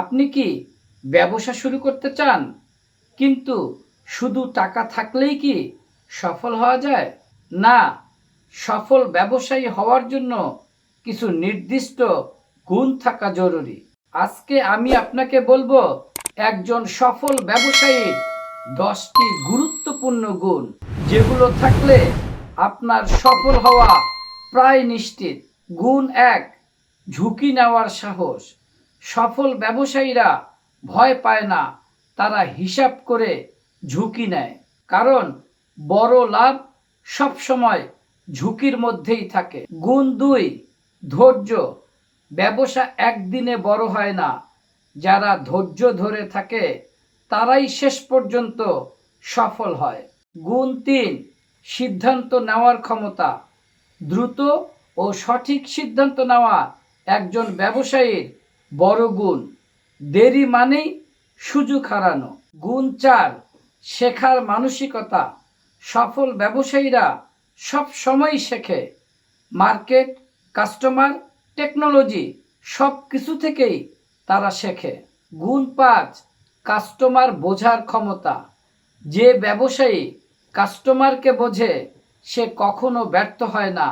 আপনি কি ব্যবসা শুরু করতে চান, কিন্তু শুধু টাকা থাকলেই কি সফল হওয়া যায়? না, সফল ব্যবসায়ী হওয়ার জন্য কিছু নির্দিষ্ট গুণ থাকা জরুরি। আজকে আমি আপনাকে বলবো একজন সফল ব্যবসায়ীর 10টি গুরুত্বপূর্ণ গুণ, যেগুলো থাকলে আপনার সফল হওয়া প্রায় নিশ্চিত। গুণ 1, ঝুঁকি নেওয়ার সাহস। সফল ব্যবসায়ীরা ভয় পায় না, তারা হিসাব করে ঝুঁকি নেয়। কারণ বড় লাভ সবসময় ঝুঁকির মধ্যেই থাকে। গুণ 2, ধৈর্য। ব্যবসা একদিনে বড় হয় না, যারা ধৈর্য ধরে থাকে তারাই শেষ পর্যন্ত সফল হয়। গুণ 3, সিদ্ধান্ত নেওয়ার ক্ষমতা। দ্রুত ও সঠিক সিদ্ধান্ত নেওয়া একজন ব্যবসায়ীর বড় গুণ। দেরি মানেই সুযোগ হারানো। গুণ 4, শেখার মানসিকতা। সফল ব্যবসায়ীরা সব সময় শেখে। মার্কেট, কাস্টমার, টেকনোলজি সব কিছু থেকেই তারা শেখে। গুণ 5, কাস্টমার বোঝার ক্ষমতা। যে ব্যবসায়ী কাস্টমারকে বোঝে সে কখনো ব্যর্থ হয় না।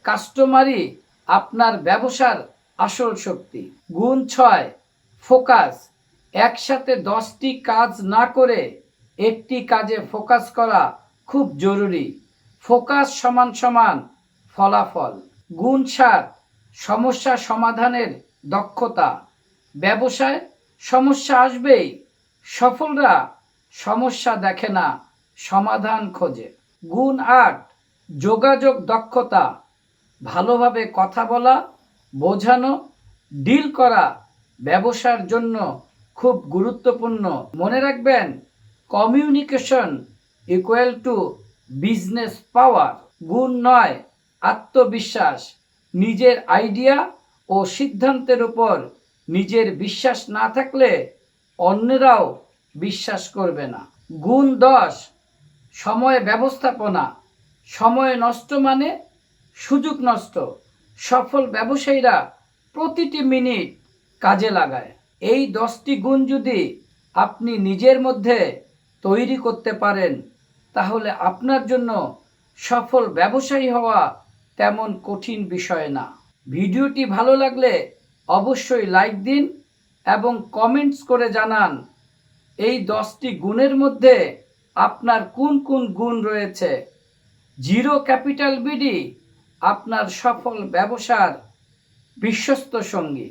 কাস্টমারই আপনার ব্যবসার আসল শক্তি। গুণ 6, ফোকাস। একসাথে 10টি কাজ না করে একটি কাজে ফোকাস করা খুব জরুরি। ফোকাস সমান সমান ফলাফল। গুণ 7, সমস্যা সমাধানের দক্ষতা। ব্যবসায় সমস্যা আসবেই, সফলরা সমস্যা দেখে না, সমাধান খোঁজে। গুণ 8, যোগাযোগ দক্ষতা। ভালোভাবে কথা বলা, বোঝানো, ডিল করা ব্যবসার জন্য খুব গুরুত্বপূর্ণ। মনে রাখবেন, কমিউনিকেশন ইকুয়াল টু বিজনেস পাওয়ার। গুণ 9, আত্মবিশ্বাস। নিজের আইডিয়া ও সিদ্ধান্তের উপর নিজের বিশ্বাস না থাকলে অন্যরাও বিশ্বাস করবে না। গুণ 10, সময় ব্যবস্থাপনা। সময় নষ্ট মানে সুযোগ নষ্ট। সফল ব্যবসায়ীরা প্রতিটি মিনিট কাজে লাগায়। এই 10টি গুণ যদি আপনি নিজের মধ্যে তৈরি করতে পারেন, তাহলে আপনার জন্য সফল ব্যবসায়ী হওয়া তেমন কঠিন বিষয় না। ভিডিওটি ভালো লাগলে অবশ্যই লাইক দিন এবং কমেন্টস করে জানান এই 10টি গুণের মধ্যে আপনার কোন কোন গুণ রয়েছে। জিরো ক্যাপিটাল বিডি আপনার সফল ব্যবসার বিশ্বস্ত সঙ্গী।